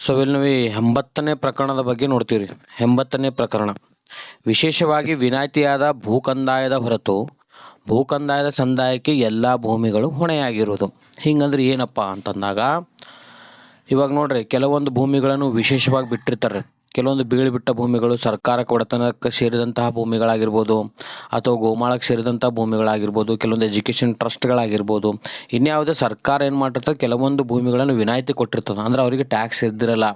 So ಇಲ್ಲಿ ನಾವು 80ನೇ ಪ್ರಕರಣದ ಬಗ್ಗೆ ನೋಡ್ತೀವಿ. 80ನೇ ಪ್ರಕರಣ ವಿಶೇಷವಾಗಿ ವಿನಾಯಿತಿಯಾದ ಭೂಕಂದಾಯದ ಹೊರತು ಭೂಕಂದಾಯದ ಸಂದಾಯಕ್ಕೆ ಎಲ್ಲ ಭೂಮಿಗಳು ಹೊಣೆಯಾಗಿರುವುದು. ಹಿಂಗಂದ್ರೆ ಏನಪ್ಪ ಅಂತಂದಾಗ ಇವಾಗ ನೋಡ್ರಿ, ಕೆಲವೊಂದು ಭೂಮಿಗಳನ್ನು ವಿಶೇಷವಾಗಿ ಬಿಟ್ಟಿರ್ತಾರೆ. ಕೆಲವೊಂದು ಬೀಳುಬಿಟ್ಟ ಭೂಮಿಗಳು ಸರ್ಕಾರಕ್ಕೆ ಒಡೆತನಕ್ಕೆ ಸೇರಿದಂತಹ ಭೂಮಿಗಳಾಗಿರ್ಬೋದು, ಅಥವಾ ಗೋಮಾಳಕ್ಕೆ ಸೇರಿದಂಥ ಭೂಮಿಗಳಾಗಿರ್ಬೋದು, ಕೆಲವೊಂದು ಎಜುಕೇಷನ್ ಟ್ರಸ್ಟ್ಗಳಾಗಿರ್ಬೋದು. ಇನ್ಯಾವುದೇ ಸರ್ಕಾರ ಏನು ಮಾಡಿರ್ತದೆ, ಕೆಲವೊಂದು ಭೂಮಿಗಳನ್ನು ವಿನಾಯಿತಿ ಕೊಟ್ಟಿರ್ತದೆ, ಅಂದ್ರೆ ಅವರಿಗೆ ಟ್ಯಾಕ್ಸ್ ಇದ್ದಿರಲ್ಲ.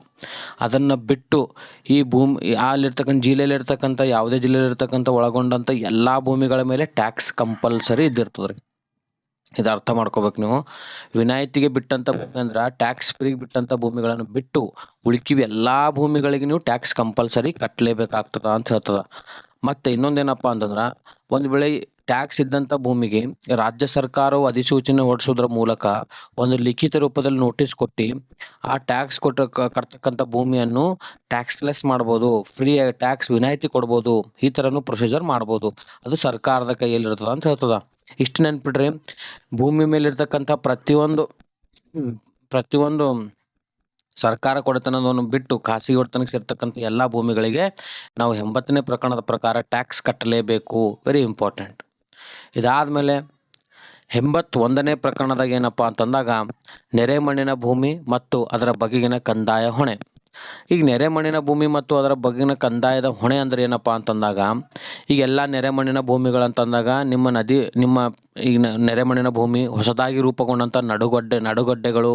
ಅದನ್ನು ಬಿಟ್ಟು ಈ ಅಲ್ಲಿರ್ತಕ್ಕಂಥ ಜಿಲ್ಲೆಯಲ್ಲಿರ್ತಕ್ಕಂಥ ಯಾವುದೇ ಜಿಲ್ಲೆಯಲ್ಲಿರ್ತಕ್ಕಂಥ ಒಳಗೊಂಡಂಥ ಎಲ್ಲ ಭೂಮಿಗಳ ಮೇಲೆ ಟ್ಯಾಕ್ಸ್ ಕಂಪಲ್ಸರಿ ಇದ್ದಿರ್ತದೆ ರೀ. ಇದು ಅರ್ಥ ಮಾಡ್ಕೋಬೇಕು ನೀವು. ವಿನಾಯಿತಿಗೆ ಬಿಟ್ಟಂಥ ಭೂಮಿ ಅಂದ್ರೆ ಟ್ಯಾಕ್ಸ್ ಫ್ರೀಗೆ ಬಿಟ್ಟಂಥ ಭೂಮಿಗಳನ್ನು ಬಿಟ್ಟು ಉಳ್ಕಿವಿ ಎಲ್ಲ ಭೂಮಿಗಳಿಗೆ ನೀವು ಟ್ಯಾಕ್ಸ್ ಕಂಪಲ್ಸರಿ ಕಟ್ಟಲೇಬೇಕಾಗ್ತದ ಅಂತ ಹೇಳ್ತದ. ಮತ್ತು ಇನ್ನೊಂದೇನಪ್ಪ ಅಂತಂದ್ರೆ, ಒಂದು ವೇಳೆ ಟ್ಯಾಕ್ಸ್ ಇದ್ದಂಥ ಭೂಮಿಗೆ ರಾಜ್ಯ ಸರ್ಕಾರವು ಅಧಿಸೂಚನೆ ಹೊರಡಿಸೋದ್ರ ಮೂಲಕ ಒಂದು ಲಿಖಿತ ರೂಪದಲ್ಲಿ ನೋಟಿಸ್ ಕೊಟ್ಟು ಆ ಟ್ಯಾಕ್ಸ್ ಕಟ್ತಕ್ಕಂಥ ಭೂಮಿಯನ್ನು ಟ್ಯಾಕ್ಸ್ಲೆಸ್ ಮಾಡ್ಬೋದು, ಫ್ರೀ ಟ್ಯಾಕ್ಸ್ ವಿನಾಯಿತಿ ಕೊಡ್ಬೋದು. ಈ ಥರನೂ ಪ್ರೊಸೀಜರ್ ಮಾಡ್ಬೋದು. ಅದು ಸರ್ಕಾರದ ಕೈಯಲ್ಲಿರ್ತದ ಅಂತ ಹೇಳ್ತದ. ಇಷ್ಟು ನೆನ್ಪಿಡ್ರಿ, ಭೂಮಿ ಮೇಲಿರ್ತಕ್ಕಂಥ ಪ್ರತಿಯೊಂದು ಸರ್ಕಾರ ಕೊಡತನದನ್ನು ಬಿಟ್ಟು ಖಾಸಗಿ ಒಡೆತನಕ್ಕೆ ಸೇರ್ತಕ್ಕಂಥ ಎಲ್ಲ ಭೂಮಿಗಳಿಗೆ ನಾವು 80ನೇ ಪ್ರಕರಣದ ಪ್ರಕಾರ ಟ್ಯಾಕ್ಸ್ ಕಟ್ಟಲೇಬೇಕು. Very important. ಇದಾದಮೇಲೆ 81ನೇ ಪ್ರಕರಣದಾಗ ಏನಪ್ಪ ಅಂತಂದಾಗ ನೆರೆ ಮಣ್ಣಿನ ಭೂಮಿ ಮತ್ತು ಅದರ ಬಗೆಗಿನ ಕಂದಾಯ ಹೊಣೆ. ಈಗ ನೆರೆ ಮಣ್ಣಿನ ಭೂಮಿ ಮತ್ತು ಅದರ ಬಗೆಗಿನ ಕಂದಾಯದ ಹೊಣೆ ಅಂದ್ರೆ ಏನಪ್ಪ ಅಂತಂದಾಗ, ಈಗ ಎಲ್ಲ ನೆರೆ ಮಣ್ಣಿನ ಭೂಮಿಗಳಂತಂದಾಗ ನಿಮ್ಮ ಈಗ ನೆರೆ ಮಣ್ಣಿನ ಭೂಮಿ ಹೊಸದಾಗಿ ರೂಪುಗೊಂಡಂಥ ನಡುಗಡ್ಡೆಗಳು,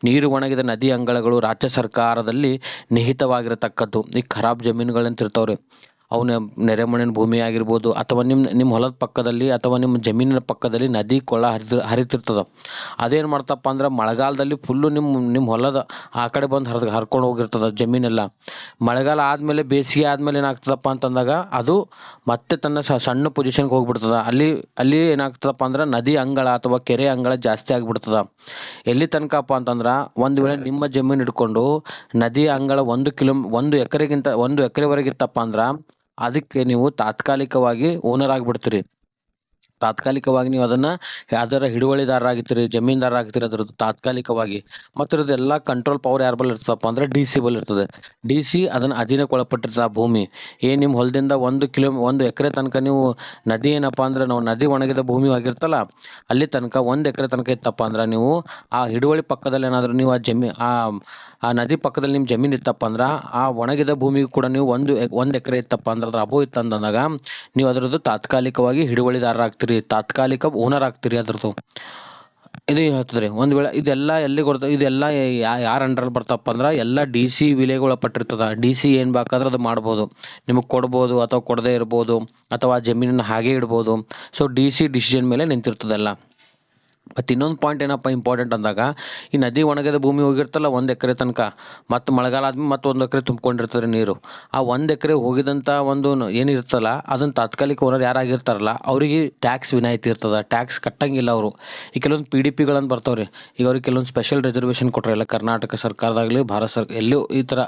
ನೀರು ಒಣಗಿದ ನದಿ ಅಂಗಳಗಳು ರಾಜ್ಯ ಸರ್ಕಾರದಲ್ಲಿ ನಿಹಿತವಾಗಿರತಕ್ಕದ್ದು. ಈಗ ಖರಾಬ್ ಜಮೀನುಗಳಂತ ಇರ್ತಾವ್ರಿ, ಅವನ್ನ ನೆರೆ ಮಣ್ಣಿನ ಭೂಮಿ ಆಗಿರ್ಬೋದು, ಅಥವಾ ನಿಮ್ಮ ಹೊಲದ ಪಕ್ಕದಲ್ಲಿ ಅಥವಾ ನಿಮ್ಮ ಜಮೀನಿನ ಪಕ್ಕದಲ್ಲಿ ನದಿ ಕೊಳ್ಳ ಹರಿತಿರ್ತದೆ. ಅದೇನು ಮಾಡ್ತಪ್ಪ ಅಂದ್ರೆ ಮಳೆಗಾಲದಲ್ಲಿ ಫುಲ್ಲು ನಿಮ್ಮ ಹೊಲದ ಆ ಕಡೆ ಬಂದು ಹರ್ಕೊಂಡು ಹೋಗಿರ್ತದೆ ಜಮೀನೆಲ್ಲ. ಮಳೆಗಾಲ ಆದಮೇಲೆ ಬೇಸಿಗೆ ಆದಮೇಲೆ ಏನಾಗ್ತದಪ್ಪ ಅಂತಂದಾಗ ಅದು ಮತ್ತೆ ತನ್ನ ಸಣ್ಣ ಪೊಸಿಷನ್ಗೆ ಹೋಗ್ಬಿಡ್ತದೆ. ಅಲ್ಲಿ ಏನಾಗ್ತದಪ್ಪ ಅಂದ್ರೆ ನದಿ ಅಂಗಳ ಅಥವಾ ಕೆರೆ ಅಂಗಳ ಜಾಸ್ತಿ ಆಗಿಬಿಡ್ತದೆ. ಎಲ್ಲಿ ತನಕಪ್ಪ ಅಂತಂದ್ರೆ, ಒಂದು ವೇಳೆ ನಿಮ್ಮ ಜಮೀನು ಹಿಡ್ಕೊಂಡು ನದಿ ಅಂಗಳ 1 ಎಕರೆವರೆಗಿತ್ತಪ್ಪ ಅಂದ್ರೆ ಅದಕ್ಕೆ ನೀವು ತಾತ್ಕಾಲಿಕವಾಗಿ ಓನರ್ ಆಗಿಬಿಡ್ತೀರಿ. ತಾತ್ಕಾಲಿಕವಾಗಿ ನೀವು ಅದರ ಹಿಡುವಳಿದಾರರಾಗಿರ್ತೀರಿ, ಜಮೀನ್ದಾರರಾಗಿರ್ತೀರಿ ಅದರದ್ದು ತಾತ್ಕಾಲಿಕವಾಗಿ. ಮತ್ತು ಇರೋದು ಎಲ್ಲ ಕಂಟ್ರೋಲ್ ಪವರ್ ಯಾರ ಬಳಿ ಇರ್ತದಪ್ಪ ಅಂದರೆ DC ಬಳಿ ಇರ್ತದೆ. DC ಅದನ್ನು ಅಧೀನಕ್ಕೆ ಒಳಪಟ್ಟಿರ್ತದೆ. ಆ ಭೂಮಿ ನಿಮ್ಮ ಹೊಲದಿಂದ 1 ಎಕರೆ ತನಕ ನೀವು ನದಿ ಏನಪ್ಪ ಅಂದ್ರೆ, ನಾವು ನದಿ ಒಣಗಿದ ಭೂಮಿ ಆಗಿರ್ತಲ್ಲ ಅಲ್ಲಿ ತನಕ 1 ಎಕರೆ ತನಕ ಇತ್ತಪ್ಪ ಅಂದ್ರೆ ನೀವು ಆ ಹಿಡುವಳಿ ಪಕ್ಕದಲ್ಲಿ ಏನಾದರೂ ನೀವು ಆ ನದಿ ಪಕ್ಕದಲ್ಲಿ ನಿಮ್ಮ ಜಮೀನು ಇತ್ತಪ್ಪ ಅಂದ್ರೆ ಆ ಒಣಗಿದ ಭೂಮಿಗೂ ಕೂಡ ನೀವು 1 ಎಕರೆ ಇತ್ತಪ್ಪ ಅಂದ್ರೆ ಅದ್ರ ಅಬೋ ಇತ್ತಂದಾಗ ನೀವು ಅದರದ್ದು ತಾತ್ಕಾಲಿಕವಾಗಿ ಹಿಡುವಳಿದಾರರಾಗ್ತೀರಿ, ತಾತ್ಕಾಲಿಕ ಓನರ್ ಆಗ್ತೀರಿ ಅದ್ರದ್ದು. ಇದು ಹೇಳ್ತದ್ರಿ. ಒಂದು ವೇಳೆ ಇದೆಲ್ಲ ಇದೆಲ್ಲ ಯಾರು ಅಂಡರಲ್ಲಿ ಬರ್ತಪ್ಪ ಅಂದ್ರೆ ಎಲ್ಲ DC ವಿಲೆಗೊಳಪಟ್ಟಿರ್ತದ. DC ಏನು ಬೇಕಾದ್ರೆ ಅದು ಮಾಡ್ಬೋದು, ನಿಮಗೆ ಕೊಡ್ಬೋದು ಅಥವಾ ಕೊಡದೇ ಇರ್ಬೋದು, ಅಥವಾ ಆ ಜಮೀನನ್ನು ಹಾಗೆ ಇಡ್ಬೋದು. ಸೊ DC ಡಿಸಿಷನ್ ಮೇಲೆ ನಿಂತಿರ್ತದೆಲ್ಲ. ಮತ್ತು ಇನ್ನೊಂದು ಪಾಯಿಂಟ್ ಏನಪ್ಪ ಇಂಪಾರ್ಟೆಂಟ್ ಅಂದಾಗ, ಈ ನದಿ ಒಣಗಿದ ಭೂಮಿ ಹೋಗಿರ್ತಲ್ಲ 1 ಎಕರೆ ತನಕ, ಮತ್ತು ಮಳೆಗಾಲ ಆದ್ಮೇಲೆ ಮತ್ತು 1 ಎಕರೆ ತುಂಬ್ಕೊಂಡಿರ್ತದೆ ನೀರು. ಆ 1 ಎಕರೆ ಹೋಗಿದಂಥ ಒಂದು ಏನಿರ್ತಲ್ಲ ಅದನ್ನು ತಾತ್ಕಾಲಿಕ ಓನರ್ ಯಾರಾಗಿರ್ತಾರಲ್ಲ ಅವರಿಗೆ ಟ್ಯಾಕ್ಸ್ ವಿನಾಯಿತಿ ಇರ್ತದೆ, ಟ್ಯಾಕ್ಸ್ ಕಟ್ಟಂಗಿಲ್ಲ ಅವರು. ಈ ಕೆಲವೊಂದು PDPಗಳನ್ನು ಬರ್ತಾವ್ರಿ. ಈಗ ಅವ್ರಿಗೆ ಕೆಲವೊಂದು ಸ್ಪೆಷಲ್ ರಿಸರ್ವೇಷನ್ ಕೊಟ್ಟರೆ, ಎಲ್ಲ ಕರ್ನಾಟಕ ಸರ್ಕಾರದಾಗಲಿ ಭಾರತ ಸರ್ಕಾರ ಎಲ್ಲೂ ಈ ಥರ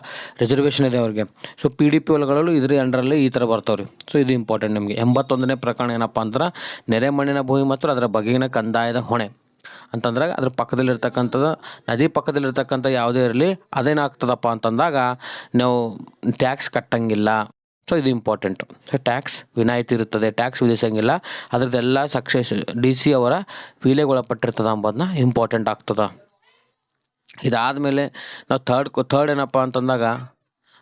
ರಿಸರ್ವೇಷನ್ ಇದೆ ಅವ್ರಿಗೆ. ಸೊ PDP ಹೊಲಗಳಲ್ಲೂ ಇದ್ರ ಅಂಡರಲ್ಲಿ ಈ ಥರ ಬರ್ತಾವ್ರಿ. ಸೊ ಇದು ಇಂಪಾರ್ಟೆಂಟ್ ನಿಮಗೆ. 81ನೇ ಪ್ರಕರಣ ಏನಪ್ಪ ಅಂದ್ರೆ ನೆರೆ ಮಣ್ಣಿನ ಭೂಮಿ ಮತ್ತು ಅದರ ಬಗೆಗಿನ ಕಂದಾಯದ ಹೊಣೆ ಅಂತಂದ್ರೆ, ಅದ್ರ ಪಕ್ಕದಲ್ಲಿರ್ತಕ್ಕಂಥದ್ದು ನದಿ ಪಕ್ಕದಲ್ಲಿರ್ತಕ್ಕಂಥ ಯಾವುದೇ ಇರಲಿ ಅದೇನಾಗ್ತದಪ್ಪ ಅಂತಂದಾಗ ನಾವು ಟ್ಯಾಕ್ಸ್ ಕಟ್ಟಂಗಿಲ್ಲ. ಸೊ ಇದು ಇಂಪಾರ್ಟೆಂಟು. ಟ್ಯಾಕ್ಸ್ ವಿನಾಯಿತಿ ಇರುತ್ತದೆ, ಟ್ಯಾಕ್ಸ್ ವಿಧಿಸಂಗಿಲ್ಲ, ಅದ್ರದ್ದೆಲ್ಲ DC ಅವರ ವಿಲೆಗೊಳಪಟ್ಟಿರ್ತದೆ ಅಂಬೋದನ್ನ ಇಂಪಾರ್ಟೆಂಟ್ ಆಗ್ತದೆ. ಇದಾದಮೇಲೆ ನಾವು ಥರ್ಡ್ ಏನಪ್ಪ ಅಂತಂದಾಗ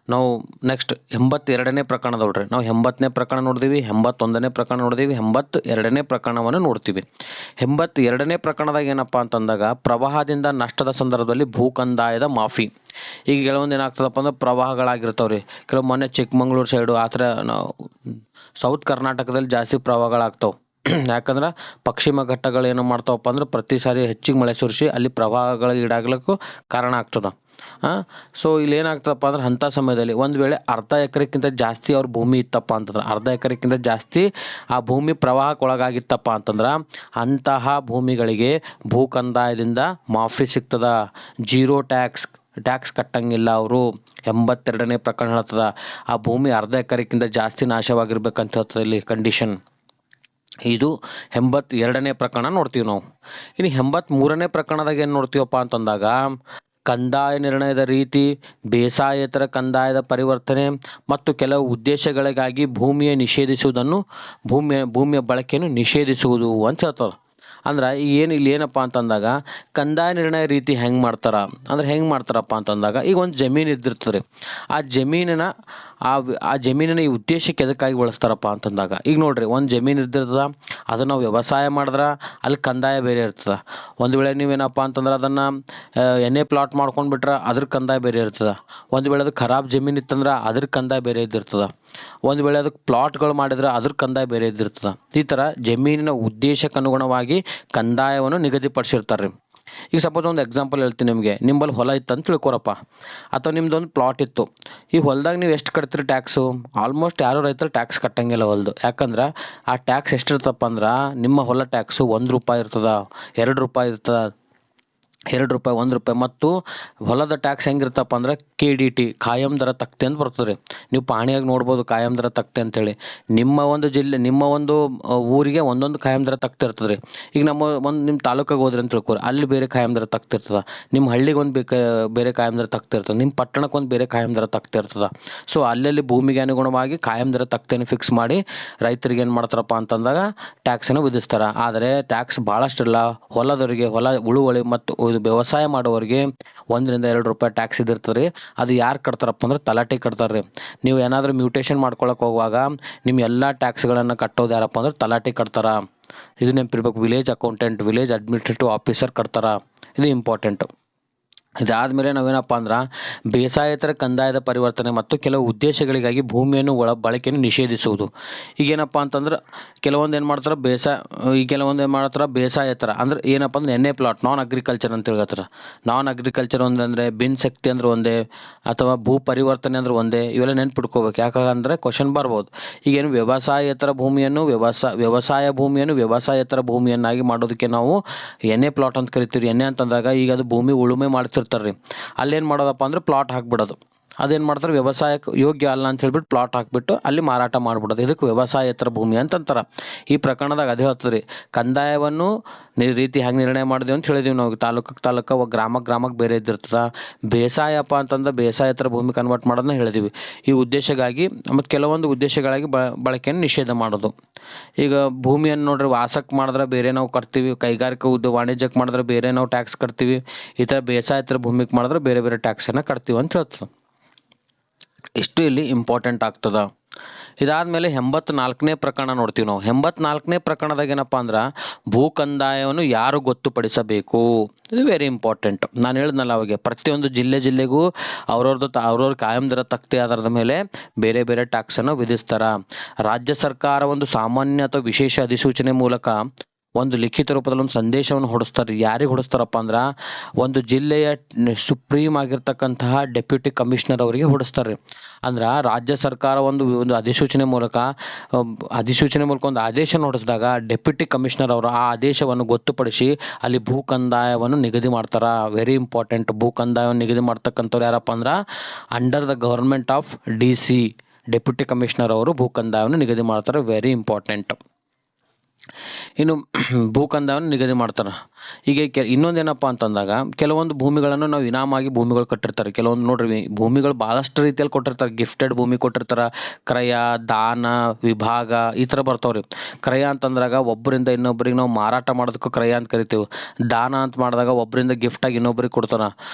ನಾವು ನೆಕ್ಸ್ಟ್ 82ನೇ ಪ್ರಕರಣ ನೋಡ್ರಿ. ನಾವು 80ನೇ ಪ್ರಕರಣ ನೋಡಿದೀವಿ, 81ನೇ ಪ್ರಕರಣ ನೋಡಿದೀವಿ, 82ನೇ ಪ್ರಕರಣವನ್ನು ನೋಡ್ತೀವಿ. 82ನೇ ಪ್ರಕರಣದಾಗ ಏನಪ್ಪ ಅಂತಂದಾಗ ಪ್ರವಾಹದಿಂದ ನಷ್ಟದ ಸಂದರ್ಭದಲ್ಲಿ ಭೂಕಂದಾಯದ ಮಾಫಿ. ಈಗ ಕೆಲವೊಂದು ಏನಾಗ್ತದಪ್ಪ ಅಂದ್ರೆ ಪ್ರವಾಹಗಳಾಗಿರ್ತಾವ್ರಿ. ಕೆಲವು ಮೊನ್ನೆ ಚಿಕ್ಕಮಂಗ್ಳೂರು ಸೈಡು ಆ ಥರ ನಾವು ಸೌತ್ ಕರ್ನಾಟಕದಲ್ಲಿ ಜಾಸ್ತಿ ಪ್ರವಾಹಗಳಾಗ್ತಾವೆ. ಯಾಕಂದ್ರೆ ಪಶ್ಚಿಮ ಘಟ್ಟಗಳು ಏನು ಮಾಡ್ತಾವಪ್ಪ ಅಂದ್ರೆ ಪ್ರತಿ ಸಾರಿ ಹೆಚ್ಚಿಗೆ ಮಳೆ ಸುರಿಸಿ ಅಲ್ಲಿ ಪ್ರವಾಹಗಳಿಗೆ ಈಡಾಗ್ಲಿಕ್ಕೂ ಕಾರಣ ಆಗ್ತದೆ. ಸೊ ಇಲ್ಲಿ ಏನಾಗ್ತದಪ್ಪ ಅಂದ್ರೆ ಅಂಥ ಸಮಯದಲ್ಲಿ ಒಂದು ವೇಳೆ ಅರ್ಧ ಎಕರೆಕ್ಕಿಂತ ಜಾಸ್ತಿ ಅವ್ರ ಭೂಮಿ ಇತ್ತಪ್ಪ ಅಂತಂದ್ರೆ, ಅರ್ಧ ಎಕರೆಕ್ಕಿಂತ ಜಾಸ್ತಿ ಆ ಭೂಮಿ ಪ್ರವಾಹಕ್ಕೊಳಗಾಗಿತ್ತಪ್ಪ ಅಂತಂದ್ರೆ ಅಂತಹ ಭೂಮಿಗಳಿಗೆ ಭೂ ಕಂದಾಯದಿಂದ ಮಾಫಿ ಸಿಗ್ತದ. ಜೀರೋ ಟ್ಯಾಕ್ಸ್ ಕಟ್ಟಂಗಿಲ್ಲ ಅವರು. 82ನೇ ಪ್ರಕರಣ ಹೇಳ್ತದ ಆ ಭೂಮಿ ಅರ್ಧ ಎಕರೆಕ್ಕಿಂತ ಜಾಸ್ತಿ ನಾಶವಾಗಿರ್ಬೇಕಂತ ಹೇಳ್ತದೆ ಇಲ್ಲಿ ಕಂಡೀಷನ್. ಇದು 82ನೇ ಪ್ರಕರಣ ನೋಡ್ತೀವಿ ನಾವು. ಇನ್ನು 83ನೇ ಪ್ರಕರಣದಾಗ ಏನು ನೋಡ್ತೀವಪ್ಪ ಅಂತಂದಾಗ ಕಂದಾಯ ನಿರ್ಣಯದ ರೀತಿ, ಬೇಸಾಯೇತರ ಕಂದಾಯದ ಪರಿವರ್ತನೆ ಮತ್ತು ಕೆಲವು ಉದ್ದೇಶಗಳಿಗಾಗಿ ಭೂಮಿಯ ಬಳಕೆಯನ್ನು ನಿಷೇಧಿಸುವುದು ಅಂತ ಹೇಳ್ತಾರೆ. ಅಂದ್ರೆ ಇಲ್ಲಿ ಏನಪ್ಪ ಅಂತಂದಾಗ ಕಂದಾಯ ನಿರ್ಣಯ ರೀತಿ ಹೆಂಗೆ ಮಾಡ್ತಾರೆ ಅಂದ್ರೆ ಹೆಂಗೆ ಮಾಡ್ತಾರಪ್ಪ ಅಂತಂದಾಗ, ಈಗ ಒಂದು ಜಮೀನು ಇದ್ದಿರ್ತದೆ ರೀ, ಆ ಜಮೀನಿನ ಈ ಉದ್ದೇಶಕ್ಕೆ ಎದಕ್ಕಾಗಿ ಬಳಸ್ತಾರಪ್ಪ ಅಂತಂದಾಗ, ಈಗ ನೋಡ್ರಿ ಒಂದು ಜಮೀನು ಇದ್ದಿರ್ತದ, ಅದನ್ನು ನಾವು ವ್ಯವಸಾಯ ಮಾಡಿದ್ರೆ ಅಲ್ಲಿ ಕಂದಾಯ ಬೇರೆ ಇರ್ತದೆ. ಒಂದು ವೇಳೆ ನೀವೇನಪ್ಪ ಅಂತಂದ್ರೆ ಅದನ್ನು ಎಣ್ಣೆ ಪ್ಲಾಟ್ ಮಾಡ್ಕೊಂಡು ಬಿಟ್ರೆ ಅದ್ರ ಕಂದಾಯ ಬೇರೆ ಇರ್ತದೆ. ಒಂದು ವೇಳೆ ಅದು ಖರಾಬ್ ಜಮೀನು ಇತ್ತಂದ್ರೆ ಅದ್ರ ಕಂದಾಯ ಬೇರೆ ಇದ್ದಿರ್ತದೆ. ಒಂದು ವೇಳೆ ಅದಕ್ಕೆ ಪ್ಲಾಟ್ಗಳು ಮಾಡಿದ್ರೆ ಅದ್ರ ಕಂದಾಯ ಬೇರೆ ಇದ್ದಿರ್ತದೆ. ಈ ಥರ ಜಮೀನಿನ ಉದ್ದೇಶಕ್ಕೆ ಅನುಗುಣವಾಗಿ ಕಂದಾಯವನ್ನು ನಿಗದಿಪಡಿಸಿರ್ತಾರೆ ರೀ. ಈಗ ಸಪೋಸ್ ಒಂದು ಎಕ್ಸಾಂಪಲ್ ಹೇಳ್ತೀನಿ ನಿಮಗೆ, ನಿಂಬಲ್ಲಿ ಹೊಲ ಇತ್ತು ಅಂತ ತಿಳ್ಕೊರಪ್ಪ, ಅಥವಾ ನಿಮ್ದೊಂದು ಪ್ಲಾಟ್ ಇತ್ತು. ಈ ಹೊಲದಾಗ ನೀವು ಎಷ್ಟು ಕಟ್ತೀರಿ ಟ್ಯಾಕ್ಸು? ಆಲ್ಮೋಸ್ಟ್ ಯಾರು ರೈತರು ಟ್ಯಾಕ್ಸ್ ಕಟ್ಟಂಗಿಲ್ಲ ಹೊಲ್ದು. ಯಾಕಂದ್ರೆ ಆ ಟ್ಯಾಕ್ಸ್ ಎಷ್ಟಿರ್ತಪ್ಪ ಅಂದ್ರೆ, ನಿಮ್ಮ ಹೊಲ ಟ್ಯಾಕ್ಸು ₹1 ಇರ್ತದ, ₹2 ಇರ್ತದ, ₹2, ₹1. ಮತ್ತು ಹೊಲದ ಟ್ಯಾಕ್ಸ್ ಹೆಂಗಿರ್ತಪ್ಪ ಅಂದ್ರೆ KDT, ಕಾಯಂ ದರ ತಕ್ತೆ ಅಂತ ಬರ್ತದೆ ರೀ. ನೀವು ಪಾಣಿಯಾಗಿ ನೋಡ್ಬೋದು ಕಾಯಂ ದರ ತಕ್ತೆ ಅಂತೇಳಿ. ನಿಮ್ಮ ಒಂದು ಜಿಲ್ಲೆ, ನಿಮ್ಮ ಒಂದು ಊರಿಗೆ ಒಂದೊಂದು ಕಾಯಂ ದರ ತಕ್ತೆ ಇರ್ತದೆ ರೀ. ಈಗ ನಿಮ್ಮ ತಾಲೂಕಿಗೆ ಹೋದ್ರಿ ಅಂತ ತಿಳ್ಕೊರಿ, ಅಲ್ಲಿ ಬೇರೆ ಕಾಯಂ ದರ ತಕ್ತೆ ಇರ್ತದೆ. ನಿಮ್ಮ ಹಳ್ಳಿಗೆ ಒಂದು ಬೇರೆ ಕಾಯಂ ದರ ತಕ್ತೆ ಇರ್ತದೆ. ನಿಮ್ಮ ಪಟ್ಟಣಕ್ಕೆ ಒಂದು ಬೇರೆ ಕಾಯಂ ದರ ತಕ್ತೆ ಇರ್ತದೆ. ಸೊ ಅಲ್ಲಲ್ಲಿ ಭೂಮಿಗೆ ಅನುಗುಣವಾಗಿ ಕಾಯಂ ದರ ತಕ್ತೆಯನ್ನು ಫಿಕ್ಸ್ ಮಾಡಿ ರೈತರಿಗೆ ಏನು ಮಾಡ್ತಾರಪ್ಪ ಅಂತಂದಾಗ ಟ್ಯಾಕ್ಸನ್ನು ವಿಧಿಸ್ತಾರೆ. ಆದರೆ ಟ್ಯಾಕ್ಸ್ ಭಾಳಷ್ಟಿಲ್ಲ. ಹೊಲದವರಿಗೆ, ಹೊಲ ಉಳುವಳಿ ಮತ್ತು ವ್ಯವಸಾಯ ಮಾಡೋರಿಗೆ ₹1-2 ಟ್ಯಾಕ್ಸ್ ಇದಿರ್ತದೆ ರೀ. ಅದು ಯಾರು ಕಟ್ತಾರಪ್ಪ ಅಂದ್ರೆ ತಲಾಟೆ ಕಟ್ತಾರೆ ರೀ. ನೀವು ಏನಾದರೂ ಮ್ಯೂಟೇಷನ್ ಮಾಡ್ಕೊಳಕ್ಕೆ ಹೋಗುವಾಗ ನಿಮ್ಮ ಎಲ್ಲ ಟ್ಯಾಕ್ಸ್ಗಳನ್ನು ಕಟ್ಟೋದು ಯಾರಪ್ಪ ಅಂದ್ರೆ ತಲಾಟೆ ಕಟ್ತಾರೆ. ಇದು ನೆನಪಿರ್ಬೇಕು. Village accountant, village administrative officer ಕಟ್ತಾರೆ. ಇದು ಇಂಪಾರ್ಟೆಂಟು. ಇದಾದಮೇಲೆ ನಾವೇನಪ್ಪ ಅಂದ್ರೆ ಬೇಸಾಯೇತರ ಕಂದಾಯದ ಪರಿವರ್ತನೆ ಮತ್ತು ಕೆಲವು ಉದ್ದೇಶಗಳಿಗಾಗಿ ಭೂಮಿಯನ್ನು ಬಳಕೆಯನ್ನು ನಿಷೇಧಿಸುವುದು. ಈಗೇನಪ್ಪ ಅಂತಂದ್ರೆ ಕೆಲವೊಂದು ಏನು ಮಾಡ್ತಾರೆ ಬೇಸಾಯೇತರ ಅಂದ್ರೆ ಏನಪ್ಪ ಅಂದ್ರೆ ಎಣ್ಣೆ ಪ್ಲಾಟ್, ನಾನ್ ಅಗ್ರಿಕಲ್ಚರ್ ಅಂತ ಹೇಳ್ತಾರೆ. ನಾನ್ ಅಗ್ರಿಕಲ್ಚರ್ ಒಂದಂದರೆ ಬಿನ್ ಶಕ್ತಿ ಅಂದ್ರೆ ಒಂದೇ, ಅಥವಾ ಭೂ ಪರಿವರ್ತನೆ ಅಂದ್ರೆ ಒಂದೇ. ಇವೆಲ್ಲ ನೆನ್ಪಿಟ್ಕೋಬೇಕು. ಯಾಕಂದರೆ ಕ್ವಶನ್ ಬರ್ಬೋದು. ಈಗೇನು ವ್ಯವಸಾಯೇತರ ಭೂಮಿಯನ್ನು ವ್ಯವಸಾಯೇತರ ಭೂಮಿಯನ್ನಾಗಿ ಮಾಡೋದಕ್ಕೆ ನಾವು ಎಣ್ಣೆ ಪ್ಲಾಟ್ ಅಂತ ಕರಿತೀವಿ. ಎಣ್ಣೆ ಅಂತಂದಾಗ ಈಗ ಅದು ಭೂಮಿ ಉಳುಮೆ ಮಾಡ್ತಿರ್ತಾರೆ ರೀ. ಅಲ್ಲೇನು ಮಾಡೋದಪ್ಪ ಅಂದ್ರೆ ಪ್ಲಾಟ್ ಹಾಕ್ಬಿಡೋದು. ಅದೇನು ಮಾಡ್ತಾರೆ, ವ್ಯವಸಾಯಕ್ಕೆ ಯೋಗ್ಯ ಅಲ್ಲ ಅಂತ ಹೇಳ್ಬಿಟ್ಟು ಪ್ಲಾಟ್ ಹಾಕಿಬಿಟ್ಟು ಅಲ್ಲಿ ಮಾರಾಟ ಮಾಡಿಬಿಡೋದು. ಇದಕ್ಕೆ ವ್ಯವಸಾಯೇತರ ಭೂಮಿ ಅಂತಂತಾರೆ. ಈ ಪ್ರಕರಣದಾಗ ಅದೇ ಹೇಳ್ತದೆ ರೀ, ಕಂದಾಯವನ್ನು ರೀತಿ ಹೆಂಗೆ ನಿರ್ಣಯ ಮಾಡಿದೆವು ಅಂತ ಹೇಳಿದೀವಿ ನಾವು. ತಾಲೂಕು ಗ್ರಾಮಕ್ಕೆ ಬೇರೆ ಇದ್ದಿರ್ತದೆ. ಬೇಸಾಯಪ್ಪ ಅಂತಂದ್ರೆ ಬೇಸಾಯೇತರ ಭೂಮಿ ಕನ್ವರ್ಟ್ ಮಾಡೋದನ್ನ ಹೇಳಿದೀವಿ. ಈ ಉದ್ದೇಶಕ್ಕಾಗಿ ಮತ್ತು ಕೆಲವೊಂದು ಉದ್ದೇಶಗಳಾಗಿ ಬಳಕೆಯನ್ನು ನಿಷೇಧ ಮಾಡೋದು. ಈಗ ಭೂಮಿಯನ್ನು ನೋಡ್ರಿ, ವಾಸಕ್ಕೆ ಮಾಡಿದ್ರೆ ಬೇರೆ ನಾವು ಕಟ್ತೀವಿ, ಕೈಗಾರಿಕೆ ವಾಣಿಜ್ಯಕ್ಕೆ ಮಾಡಿದ್ರೆ ಬೇರೆ ನಾವು ಟ್ಯಾಕ್ಸ್ ಕಟ್ತೀವಿ. ಈ ಥರ ಬೇಸಾಯೇತರ ಭೂಮಿಗೆ ಮಾಡಿದ್ರೆ ಬೇರೆ ಬೇರೆ ಟ್ಯಾಕ್ಸನ್ನು ಕಟ್ತೀವಿ ಅಂತ ಹೇಳ್ತದೆ. ಇಷ್ಟು ಇಲ್ಲಿ ಇಂಪಾರ್ಟೆಂಟ್ ಆಗ್ತದೆ. ಇದಾದಮೇಲೆ 84ನೇ ಪ್ರಕರಣ ನೋಡ್ತೀವಿ ನಾವು. 84ನೇ ಪ್ರಕರಣದಾಗ ಏನಪ್ಪ ಅಂದ್ರೆ ಭೂ ಕಂದಾಯವನ್ನು ಯಾರು ಗೊತ್ತುಪಡಿಸಬೇಕು, ಇದು ವೆರಿ ಇಂಪಾರ್ಟೆಂಟ್. ನಾನು ಹೇಳಿದ್ನಲ್ಲ ಅವಾಗೆ, ಪ್ರತಿಯೊಂದು ಜಿಲ್ಲೆಗೂ ಅವ್ರವ್ರ ಕಾಯಂ ದರ ತಕ್ತೆ ಆಧಾರದ ಮೇಲೆ ಬೇರೆ ಬೇರೆ ಟ್ಯಾಕ್ಸನ್ನು ವಿಧಿಸ್ತಾರೆ. ರಾಜ್ಯ ಸರ್ಕಾರ ಒಂದು ಸಾಮಾನ್ಯ ಅಥವಾ ವಿಶೇಷ ಅಧಿಸೂಚನೆ ಮೂಲಕ ಒಂದು ಲಿಖಿತ ರೂಪದಲ್ಲಿ ಒಂದು ಸಂದೇಶವನ್ನು ಹೊಡಿಸ್ತಾರೆ. ಯಾರಿಗೆ ಹೊಡಿಸ್ತಾರಪ್ಪ ಅಂದ್ರೆ ಒಂದು ಜಿಲ್ಲೆಯ ಸುಪ್ರೀಂ ಆಗಿರ್ತಕ್ಕಂತಹ ಡೆಪ್ಯೂಟಿ ಕಮಿಷನರ್ ಅವರಿಗೆ ಹೊಡಿಸ್ತಾರೆ. ಅಂದ್ರೆ ರಾಜ್ಯ ಸರ್ಕಾರ ಒಂದು ಅಧಿಸೂಚನೆ ಮೂಲಕ ಒಂದು ಆದೇಶವನ್ನು ಹೊಡಿಸಿದಾಗ ಡೆಪ್ಯೂಟಿ ಕಮಿಷನರ್ ಅವರು ಆ ಆದೇಶವನ್ನು ಗೊತ್ತುಪಡಿಸಿ ಅಲ್ಲಿ ಭೂ ಕಂದಾಯವನ್ನು ನಿಗದಿ ಮಾಡ್ತಾರೆ. Very important. ಭೂ ಕಂದಾಯವನ್ನು ನಿಗದಿ ಮಾಡ್ತಕ್ಕಂಥವ್ರು ಯಾರಪ್ಪ ಅಂದ್ರೆ under the government of DC deputy commissioner ಅವರು ಭೂ ಕಂದಾಯವನ್ನು ನಿಗದಿ ಮಾಡ್ತಾರೆ. Very important. ಇನ್ನು ಭೂ ಕಂದಾಯವನ್ನು ನಿಗದಿ ಮಾಡ್ತಾರೆ. ಈಗ ಇನ್ನೊಂದೇನಪ್ಪ ಅಂತಂದಾಗ ಕೆಲವೊಂದು ಭೂಮಿಗಳನ್ನು ನಾವು ಇನಾಮಾಗಿ ಭೂಮಿಗಳು ಕಟ್ಟಿರ್ತಾರೆ. ಕೆಲವೊಂದು ನೋಡ್ರಿ ಭೂಮಿಗಳು ಭಾಳಷ್ಟು ರೀತಿಯಲ್ಲಿ ಕೊಟ್ಟಿರ್ತಾರೆ. ಗಿಫ್ಟೆಡ್ ಭೂಮಿ ಕೊಟ್ಟಿರ್ತಾರೆ, ಕ್ರಯ, ದಾನ, ವಿಭಾಗ ಈ ಥರ ಬರ್ತಾವ್ರಿ. ಕ್ರಯ ಅಂತಂದ್ರಾಗ ಒಬ್ಬರಿಂದ ಇನ್ನೊಬ್ಬರಿಗೆ ನಾವು ಮಾರಾಟ ಮಾಡೋದಕ್ಕೂ ಕ್ರಯ ಅಂತ ಕರಿತೀವಿ. ದಾನ ಅಂತ ಮಾಡಿದಾಗ ಒಬ್ಬರಿಂದ ಗಿಫ್ಟಾಗಿ ಇನ್ನೊಬ್ರಿಗೆ ಕೊಡ್ತಾರೆ.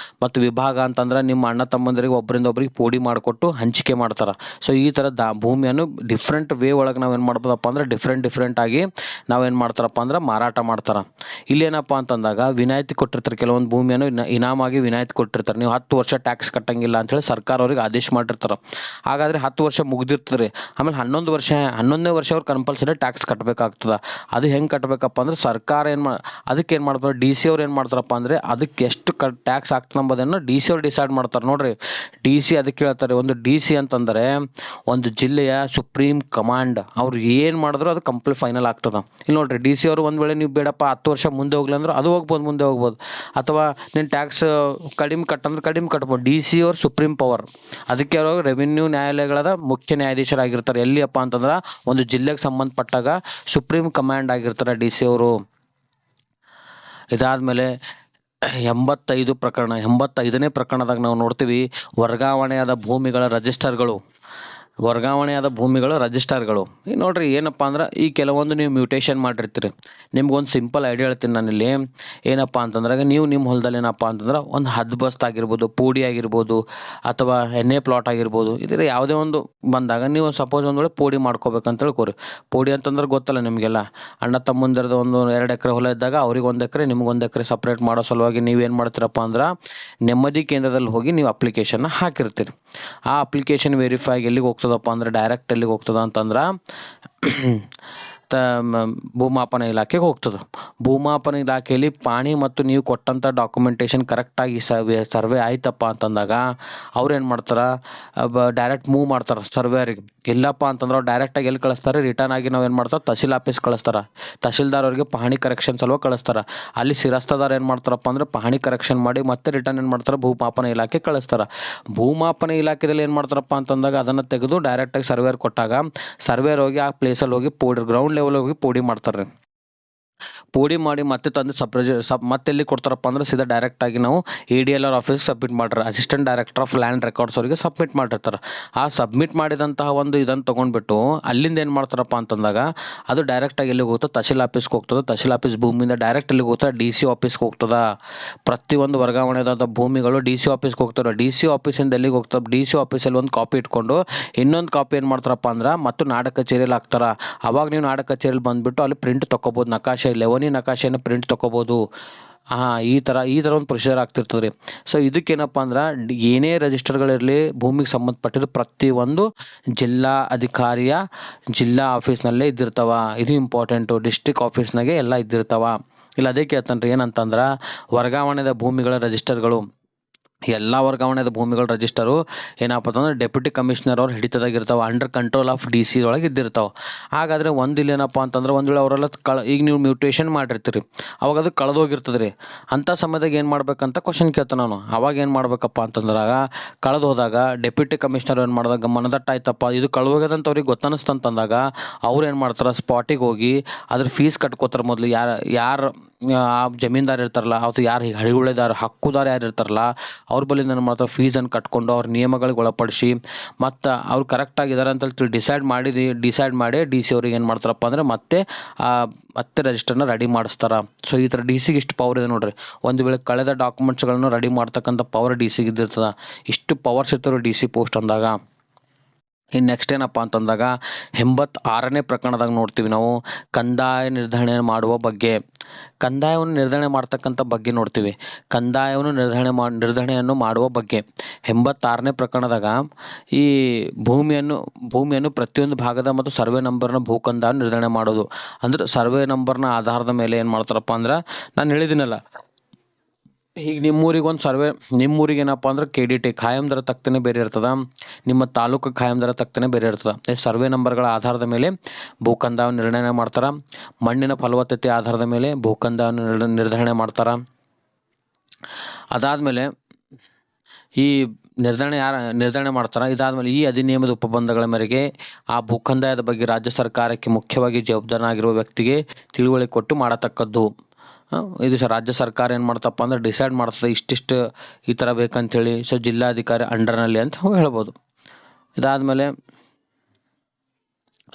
ಮತ್ತು ವಿಭಾಗ ಅಂತಂದ್ರೆ ನಿಮ್ಮ ಅಣ್ಣ ತಮ್ಮಂದಿರಿಗೆ ಒಬ್ಬರಿಂದ ಒಬ್ರಿಗೆ ಪೋಡಿ ಮಾಡಿಕೊಟ್ಟು ಹಂಚಿಕೆ ಮಾಡ್ತಾರೆ. ಸೊ ಈ ಥರ ಭೂಮಿಯನ್ನು ಡಿಫ್ರೆಂಟ್ ವೇ ಒಳಗೆ ನಾವೇನು ಮಾಡ್ಬೋದಪ್ಪ ಅಂದ್ರೆ ಡಿಫ್ರೆಂಟ್ ಆಗಿ ನಾವೇನು ಮಾಡ್ತಾರಪ್ಪ ಅಂದ್ರೆ ಮಾರಾಟ ಮಾಡ್ತಾರೆ. ಇಲ್ಲೇನಪ್ಪ ಅಂತಂದಾಗ ವಿನಾಯಿತಿ ಕೊಟ್ಟಿರ್ತಾರೆ. ಕೆಲವೊಂದು ಭೂಮಿಯನ್ನು ಇನಾಮಾಗಿ ವಿನಾಯಿತಿ ಕೊಟ್ಟಿರ್ತಾರೆ. ನೀವು 10 ವರ್ಷ ಟ್ಯಾಕ್ಸ್ ಕಟ್ಟಂಗಿಲ್ಲ ಅಂತೇಳಿ ಸರ್ಕಾರ ಅವ್ರಿಗೆ ಆದೇಶ ಮಾಡಿರ್ತಾರೆ. ಹಾಗಾದರೆ 10 ವರ್ಷ ಮುಗ್ದಿರ್ತಾರೆ. ಆಮೇಲೆ 11ನೇ ವರ್ಷ ಅವ್ರು ಕಂಪಲ್ಸರಿ ಟ್ಯಾಕ್ಸ್ ಕಟ್ಟಬೇಕಾಗ್ತದೆ. ಅದು ಹೆಂಗೆ ಕಟ್ಟಬೇಕಪ್ಪ ಅಂದ್ರೆ ಸರ್ಕಾರ ಅದಕ್ಕೆ ಏನು ಮಾಡ್ತಾರೆ, DC ಅವ್ರು ಏನು ಮಾಡ್ತಾರಪ್ಪ ಅಂದರೆ ಅದಕ್ಕೆ ಎಷ್ಟು ಟ್ಯಾಕ್ಸ್ ಆಗ್ತದೆ ಎಂಬುದನ್ನು DC ಅವ್ರು ಡಿಸೈಡ್ ಮಾಡ್ತಾರೆ. ನೋಡಿರಿ, DC ಅದಕ್ಕೆ ಹೇಳ್ತಾರೆ. ಒಂದು DC ಅಂತಂದರೆ ಒಂದು ಜಿಲ್ಲೆಯ ಸುಪ್ರೀಂ ಕಮಾಂಡ್. ಅವ್ರು ಏನು ಮಾಡಿದ್ರು ಅದು ಕಂಪ್ಲೀಟ್ ಫೈನಲ್ ಆಗ್ತದೆ. ಇಲ್ಲಿ ನೋಡಿರಿ, DC ಅವರು ಒಂದು ವೇಳೆ ನೀವು ಬೇಡಪ್ಪ 10 ವರ್ಷ ಮುಂದೆ ಹೋಗ್ಲಿ ಅಂದ್ರೆ ಅದು ಮುಂದೆ ಹೋಗ್ಬೋದು. ಅಥವಾ ನೀನು ಟ್ಯಾಕ್ಸ್ ಕಡಿಮೆ ಕಟ್ಬೋದು. DC ಅವ್ರು ಸುಪ್ರೀಂ ಪವರ್. ಅದಕ್ಕೆ ಅವರು ರೆವಿನ್ಯೂ ನ್ಯಾಯಾಲಯಗಳದ ಮುಖ್ಯ ನ್ಯಾಯಾಧೀಶರಾಗಿರ್ತಾರೆ. ಎಲ್ಲಿಯಪ್ಪ ಅಂತಂದ್ರೆ ಒಂದು ಜಿಲ್ಲೆಗೆ ಸಂಬಂಧಪಟ್ಟಾಗ ಸುಪ್ರೀಂ ಕಮಾಂಡ್ ಆಗಿರ್ತಾರೆ DC ಅವರು. ಇದಾದಮೇಲೆ ಎಂಬತ್ತೈದನೇ ಪ್ರಕರಣದಾಗ ನಾವು ನೋಡ್ತೀವಿ ವರ್ಗಾವಣೆಯಾದ ಭೂಮಿಗಳ ರಿಜಿಸ್ಟರ್ಗಳು. ಈಗ ನೋಡ್ರಿ ಏನಪ್ಪ ಅಂದ್ರೆ ಈ ಕೆಲವೊಂದು ನೀವು ಮ್ಯೂಟೇಷನ್ ಮಾಡಿರ್ತೀರಿ. ನಿಮ್ಗೊಂದು ಸಿಂಪಲ್ ಐಡಿಯಾ ಹೇಳ್ತೀನಿ ನಾನಿಲ್ಲಿ. ಏನಪ್ಪ ಅಂತಂದ್ರೆ ನೀವು ನಿಮ್ಮ ಹೊಲದಲ್ಲಿ ಏನಪ್ಪ ಅಂತಂದ್ರೆ ಒಂದು ಹದ್ಬಸ್ತ್ ಆಗಿರ್ಬೋದು, ಪೂಡಿ ಆಗಿರ್ಬೋದು, ಅಥವಾ ಎಣ್ಣೆ ಪ್ಲಾಟ್ ಆಗಿರ್ಬೋದು, ಇದರ ಯಾವುದೇ ಒಂದು ಬಂದಾಗ ನೀವು ಸಪೋಸ್ ಒಂದು ವೇಳೆ ಪೋಡಿ ಮಾಡ್ಕೋಬೇಕಂತ ಹೇಳ್ಕೊರಿ. ಪೋಡಿ ಅಂತಂದ್ರೆ ಗೊತ್ತಲ್ಲ ನಿಮಗೆಲ್ಲ, ಅಣ್ಣ ತಮ್ಮಂದಿರದ ಒಂದು 2 ಎಕರೆ ಹೊಲ ಇದ್ದಾಗ ಅವ್ರಿಗೆ 1 ಎಕರೆ ನಿಮ್ಗೆ 1 ಎಕರೆ ಸಪ್ರೇಟ್ ಮಾಡೋ ಸಲುವಾಗಿ ನೀವೇನು ಮಾಡ್ತೀರಪ್ಪ ಅಂದ್ರೆ ನೆಮ್ಮದಿ ಕೇಂದ್ರದಲ್ಲಿ ಹೋಗಿ ನೀವು ಅಪ್ಲಿಕೇಶನ್ನ ಹಾಕಿರ್ತೀರಿ. ಆ ಅಪ್ಲಿಕೇಶನ್ ವೆರಿಫೈ ಎಲ್ಲಿಗೆ ಹೋಗ್ತದಪ್ಪ ಅಂದ್ರೆ ಡೈರೆಕ್ಟ್ ಎಲ್ಲಿಗೆ ಹೋಗ್ತದ ಅಂತಂದ್ರೆ ಭೂಮಾಪನ ಇಲಾಖೆಗೆ ಹೋಗ್ತದೆ. ಭೂಮಾಪನ ಇಲಾಖೆಯಲ್ಲಿ ಪಾಣಿ ಮತ್ತು ನೀವು ಕೊಟ್ಟಂಥ ಡಾಕ್ಯುಮೆಂಟೇಷನ್ ಕರೆಕ್ಟಾಗಿ ಸರ್ವೆ ಆಯ್ತಪ್ಪ ಅಂತಂದಾಗ ಅವ್ರು ಏನು ಮಾಡ್ತಾರೆ, ಡೈರೆಕ್ಟ್ ಮೂವ್ ಮಾಡ್ತಾರೆ ಸರ್ವೇರಿಗೆ. ಇಲ್ಲಪ್ಪ ಅಂತಂದ್ರೆ ಅವ್ರು ಡೈರೆಕ್ಟಾಗಿ ಎಲ್ಲಿ ಕಳಿಸ್ತಾರೆ, ರಿಟರ್ನ್ ಆಗಿ ನಾವು ಏನು ಮಾಡ್ತಾರೆ ತಹಸೀಲ್ ಆಫೀಸ್ ಕಳಿಸ್ತಾರೆ. ತಹಸೀಲ್ದಾರ್ ಅವ್ರಿಗೆ ಪಹಣಿ ಕರೆಕ್ಷನ್ ಸಲುವಾಗಿ ಕಳಿಸ್ತಾರೆ. ಅಲ್ಲಿ ಶಿರಸ್ತದಾರ ಏನು ಮಾಡ್ತಾರಪ್ಪ ಅಂದ್ರೆ ಪಹಣಿ ಕರೆಕ್ಷನ್ ಮಾಡಿ ಮತ್ತೆ ರಿಟರ್ನ್ ಏನು ಮಾಡ್ತಾರೆ ಭೂಮಾಪನ ಇಲಾಖೆ ಕಳಿಸ್ತಾರೆ. ಭೂಮಾಪನ ಇಲಾಖೆಯಲ್ಲಿ ಏನು ಮಾಡ್ತಾರಪ್ಪ ಅಂತಂದಾಗ ಅದನ್ನು ತೆಗೆದು ಡೈರೆಕ್ಟಾಗಿ ಸರ್ವೇರ್ ಕೊಟ್ಟಾಗ ಸರ್ವೇರ್ ಹೋಗಿ ಆ ಪ್ಲೇಸಲ್ಲಿ ಹೋಗಿ ಗ್ರೌಂಡ್ ಲೆವೆಲ್ ಹೋಗಿ ಪೋಡಿ ಮಾಡ್ತಾರೆ. ಪೋಡಿ ಮಾಡಿ ಮತ್ತೆ ತಂದು ಮತ್ತೆ ಎಲ್ಲಿ ಕೊಡ್ತಾರಪ್ಪ ಅಂದ್ರೆ ಸೀದಾ ಡೈರೆಕ್ಟಾಗಿ ನಾವು ADLR ಆಫೀಸ್ ಸಬ್ಮಿಟ್ ಮಾಡ್ತಾರೆ. Assistant director of land records ಅವರಿಗೆ ಸಬ್ಮಿಟ್ ಮಾಡಿರ್ತಾರೆ. ಆ ಸಬ್ಮಿಟ್ ಮಾಡಿದಂತಹ ಒಂದು ಇದನ್ನು ತೊಗೊಂಡ್ಬಿಟ್ಟು ಅಲ್ಲಿಂದ ಏನು ಮಾಡ್ತಾರಪ್ಪ ಅಂತಂದಾಗ ಅದು ಡೈರೆಕ್ಟಾಗಿ ಎಲ್ಲಿಗೆ ಹೋಗ್ತದೆ, ತಹಸೀಲ್ ಆಫೀಸ್ಗೆ ಹೋಗ್ತದೆ. ತಹಸೀಲ್ ಆಫೀಸ್ ಭೂಮಿಯಿಂದ ಡೈರೆಕ್ಟ್ ಎಲ್ಲಿಗೆ ಹೋಗ್ತದೆ, DC ಆಫೀಸ್ಗೆ ಹೋಗ್ತದೆ. ಪ್ರತಿಯೊಂದು ವರ್ಗಾವಣೆದಾದ ಭೂಮಿಗಳು DC ಆಫೀಸ್ಗೆ ಹೋಗ್ತಾರೆ. DC ಆಫೀಸಿಂದ ಎಲ್ಲಿಗೆ ಹೋಗ್ತದೆ, DC ಆಫೀಸಲ್ಲಿ ಒಂದು ಕಾಪಿ ಇಟ್ಕೊಂಡು ಇನ್ನೊಂದು ಕಾಪಿ ಏನು ಮಾಡ್ತಾರಪ್ಪ ಅಂದ್ರೆ ಮತ್ತು ನಾಡ ಕಚೇರಿಯಲ್ಲಿ ಹಾಕ್ತಾರೆ. ಅವಾಗ ನೀವು ನಾಡ ಕಚೇರಿಯಲ್ಲಿ ಬಂದುಬಿಟ್ಟು ಅಲ್ಲಿ ಪ್ರಿಂಟ್ ತೊಗೋಬೋದು. ನಕಾಶೆ ಲೆವನಿ ನಕಾಶೆಯನ್ನು ಪ್ರಿಂಟ್ ತೊಗೋಬೋದು. ಈ ಥರ ಒಂದು ಪ್ರೊಸೀಜರ್ ಆಗ್ತಿರ್ತದೆ ರೀ. ಸೊ ಇದಕ್ಕೇನಪ್ಪ ಅಂದ್ರೆ ಏನೇ ರಿಜಿಸ್ಟರ್ಗಳಿರಲಿ ಭೂಮಿಗೆ ಸಂಬಂಧಪಟ್ಟಿದ್ದು ಪ್ರತಿಯೊಂದು ಜಿಲ್ಲಾ ಅಧಿಕಾರಿಯ ಜಿಲ್ಲಾ ಆಫೀಸ್ನಲ್ಲೇ ಇದ್ದಿರ್ತಾವ. ಇದು ಇಂಪಾರ್ಟೆಂಟು. ಡಿಸ್ಟ್ರಿಕ್ಟ್ ಆಫೀಸ್ನಾಗೆ ಎಲ್ಲ ಇದ್ದಿರ್ತಾವ. ಇಲ್ಲ ಅದೇ ಕೇಳ್ತಾನೆ ರೀ ಏನಂತಂದ್ರೆ ವರ್ಗಾವಣೆದ ಭೂಮಿಗಳ ರಿಜಿಸ್ಟರ್ಗಳು, ಎಲ್ಲ ವರ್ಗಾವಣೆದ ಭೂಮಿಗಳ ರಿಜಿಸ್ಟರು ಏನಪ್ಪ ಅಂತಂದ್ರೆ ಡೆಪ್ಯೂಟಿ ಕಮಿಷನರ್ ಅವ್ರು ಹಿಡಿತದಾಗಿರ್ತಾವೆ, ಅಂಡರ್ ಕಂಟ್ರೋಲ್ ಆಫ್ DC ಒಳಗೆ ಇದ್ದಿರ್ತಾವೆ. ಹಾಗಾದರೆ ಒಂದು ಇಲ್ಲೇನಪ್ಪ ಅಂತಂದ್ರೆ ಒಂದು ವೇಳೆ ಅವರೆಲ್ಲ ಈಗ ನೀವು ಮ್ಯೂಟೇಷನ್ ಮಾಡಿರ್ತೀರಿ, ಅವಾಗ ಅದು ಕಳೆದೋಗಿರ್ತದೆ ರೀ. ಅಂಥ ಸಮಯದಾಗ ಏನು ಮಾಡ್ಬೇಕಂತ ಕ್ವಶನ್ ಕೇಳ್ತಾನೆ ನಾನು. ಅವಾಗ ಏನು ಮಾಡ್ಬೇಕಪ್ಪ ಅಂತಂದ್ರಾಗ ಕಳೆದು ಹೋದಾಗ ಡೆಪ್ಯೂಟಿ ಕಮಿಷನರ್ ಏನು ಮಾಡಿದಾಗ ಮನದಟ್ಟಾಯ್ತಪ್ಪ ಇದು ಕಳೆದೋಗ್ಯದಂತ ಅವ್ರಿಗೆ ಗೊತ್ತನ್ನಿಸ್ತಂತಂದಾಗ ಅವ್ರು ಏನು ಮಾಡ್ತಾರೆ, ಸ್ಪಾಟಿಗೆ ಹೋಗಿ ಅದ್ರ ಫೀಸ್ ಕಟ್ಕೋತಾರೆ. ಮೊದಲು ಯಾರು ಆ ಜಮೀನ್ದಾರ್ ಇರ್ತಾರಲ್ಲ ಅಥವಾ ಯಾರು ಹಕ್ಕುದಾರ ಯಾರು ಇರ್ತಾರಲ್ಲ ಅವ್ರ ಬಳಿ ಏನು ಮಾಡ್ತಾರೆ ಫೀಸನ್ನು ಕಟ್ಕೊಂಡು ಅವ್ರ ನಿಯಮಗಳಿಗೆ ಒಳಪಡಿಸಿ ಮತ್ತು ಅವ್ರು ಕರೆಕ್ಟಾಗಿದ್ದಾರೆ ಅಂತೇಳಿ ಡಿಸೈಡ್ ಮಾಡಿ DC ಅವ್ರಿಗೆ ಏನು ಮಾಡ್ತಾರಪ್ಪ ಅಂದರೆ ಮತ್ತೆ ರಿಜಿಸ್ಟರ್ನ ರೆಡಿ ಮಾಡಿಸ್ತಾರೆ. ಸೊ ಈ ಥರ DCಗೆ ಇಷ್ಟು ಪವರ್ ಇದೆ ನೋಡ್ರಿ. ಒಂದು ವೇಳೆ ಕಳೆದ ಡಾಕ್ಯುಮೆಂಟ್ಸ್ಗಳನ್ನು ರೆಡಿ ಮಾಡ್ತಕ್ಕಂಥ ಪವರ್ DCಗೆ ಇದ್ದಿರ್ತದೆ. ಇಷ್ಟು ಪವರ್ಸ್ ಇರ್ತಾರೆ DC ಪೋಸ್ಟ್ ಅಂದಾಗ. ಇನ್ನು ನೆಕ್ಸ್ಟ್ ಏನಪ್ಪ ಅಂತಂದಾಗ 86ನೇ ಪ್ರಕರಣದಾಗ ನೋಡ್ತೀವಿ ನಾವು ಕಂದಾಯ ನಿರ್ಧರಣೆ ಮಾಡುವ ಬಗ್ಗೆ. ಕಂದಾಯವನ್ನು ನಿರ್ಧರಣೆ ಮಾಡ್ತಕ್ಕಂಥ ಬಗ್ಗೆ ನೋಡ್ತೀವಿ. ಕಂದಾಯವನ್ನು ನಿರ್ಧರಣೆಯನ್ನು ಮಾಡುವ ಬಗ್ಗೆ 86ನೇ ಪ್ರಕರಣದಾಗ ಈ ಭೂಮಿಯನ್ನು ಪ್ರತಿಯೊಂದು ಭಾಗದ ಮತ್ತು ಸರ್ವೆ ನಂಬರ್ನ ಭೂಕಂದಾಯ ನಿರ್ಧರಣೆ ಮಾಡೋದು. ಅಂದ್ರೆ ಸರ್ವೆ ನಂಬರ್ನ ಆಧಾರದ ಮೇಲೆ ಏನು ಮಾಡ್ತಾರಪ್ಪ ಅಂದ್ರೆ ನಾನು ಹೇಳಿದ್ದೀನಲ್ಲ, ಈಗ ನಿಮ್ಮೂರಿಗೆ ಒಂದು ಸರ್ವೆ, ನಿಮ್ಮೂರಿಗೆ ಏನಪ್ಪ ಅಂದ್ರೆ KDT ಖಾಯಂ ದರ ತಕ್ಕನೆ ಬೇರೆ ಇರ್ತದೆ, ನಿಮ್ಮ ತಾಲೂಕು ಖಾಯಂ ದರ ತಕ್ಕನೆ ಬೇರೆ ಇರ್ತದೆ. ಸರ್ವೆ ನಂಬರ್ಗಳ ಆಧಾರದ ಮೇಲೆ ಭೂಕಂದಾಯ ನಿರ್ಣಯ ಮಾಡ್ತಾರೆ. ಮಣ್ಣಿನ ಫಲವತ್ತತೆ ಆಧಾರದ ಮೇಲೆ ಭೂಕಂದಾಯ ನಿರ್ಧರಣೆ ಮಾಡ್ತಾರೆ. ಅದಾದಮೇಲೆ ಈ ನಿರ್ಧರಣೆ ಮಾಡ್ತಾರೆ. ಇದಾದಮೇಲೆ ಈ ಅಧಿನಿಯಮದ ಉಪಬಂಧಗಳ ಮೇರೆಗೆ ಆ ಭೂಕಂದಾಯದ ಬಗ್ಗೆ ರಾಜ್ಯ ಸರ್ಕಾರಕ್ಕೆ ಮುಖ್ಯವಾಗಿ ಜವಾಬ್ದಾರನಾಗಿರುವ ವ್ಯಕ್ತಿಗೆ ತಿಳುವಳಿಕೆ ಕೊಟ್ಟು ಮಾಡತಕ್ಕದ್ದು. ಇದು ರಾಜ್ಯ ಸರ್ಕಾರ ಏನು ಮಾಡ್ತಪ್ಪ ಅಂದ್ರೆ ಡಿಸೈಡ್ ಮಾಡ್ತದೆ ಇಷ್ಟಿಷ್ಟು ಈ ಥರ ಬೇಕಂತೇಳಿ. ಸೊ ಜಿಲ್ಲಾಧಿಕಾರಿ ಅಂಡರ್ನಲ್ಲಿ ಅಂತ ಹೇಳ್ಬೋದು. ಇದಾದಮೇಲೆ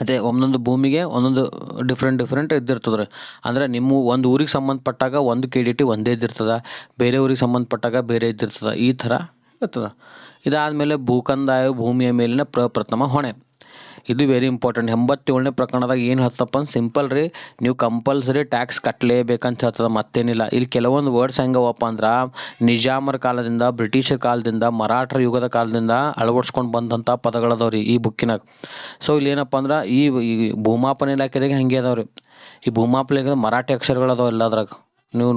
ಅದೇ ಒಂದೊಂದು ಭೂಮಿಗೆ ಒಂದೊಂದು ಡಿಫ್ರೆಂಟ್ ಇದ್ದಿರ್ತದೆ ರೀ. ಅಂದರೆ ನಿಮ್ಮ ಒಂದು ಊರಿಗೆ ಸಂಬಂಧಪಟ್ಟಾಗ ಒಂದು KDT ಒಂದೇ ಇದ್ದಿರ್ತದೆ, ಬೇರೆ ಊರಿಗೆ ಸಂಬಂಧಪಟ್ಟಾಗ ಬೇರೆ ಇದ್ದಿರ್ತದೆ. ಈ ಥರ ಇರ್ತದೆ. ಇದಾದಮೇಲೆ ಭೂಕಂದಾಯ ಭೂಮಿಯ ಮೇಲಿನ ಪ್ರಪ್ರಥಮ ಹೊಣೆ. ಇದು ವೆರಿ ಇಂಪಾರ್ಟೆಂಟ್. 87ನೇ ಪ್ರಕರಣದಾಗ ಏನು ಹೇಳ್ತಪ್ಪ ಅಂದ್ರೆ ಸಿಂಪಲ್ ರೀ, ನೀವು ಕಂಪಲ್ಸರಿ ಟ್ಯಾಕ್ಸ್ ಕಟ್ಟಲೇಬೇಕಂತ ಹೇಳ್ತದೆ, ಮತ್ತೇನಿಲ್ಲ. ಇಲ್ಲಿ ಕೆಲವೊಂದು ವರ್ಡ್ಸ್ ಹೆಂಗವಪ್ಪ ಅಂದ್ರೆ ನಿಜಾಮರ ಕಾಲದಿಂದ, ಬ್ರಿಟಿಷರ ಕಾಲದಿಂದ, ಮರಾಠರ ಯುಗದ ಕಾಲದಿಂದ ಅಳವಡಿಸ್ಕೊಂಡು ಬಂದಂಥ ಪದಗಳದವ್ರಿ ಈ ಬುಕ್ಕಿನಾಗ. ಸೊ ಇಲ್ಲಿ ಏನಪ್ಪ ಅಂದ್ರೆ ಈ ಭೂಮಾಪನ ಇಲಾಖೆದಾಗ ಹಂಗೆ ಅದಾವ್ರಿ. ಈ ಭೂಮಾಪನ ಇಲಾಖೆ ಮರಾಠಿ ಅಕ್ಷರಗಳದಾವ ಎಲ್ಲದ್ರಾಗ. ನೀವು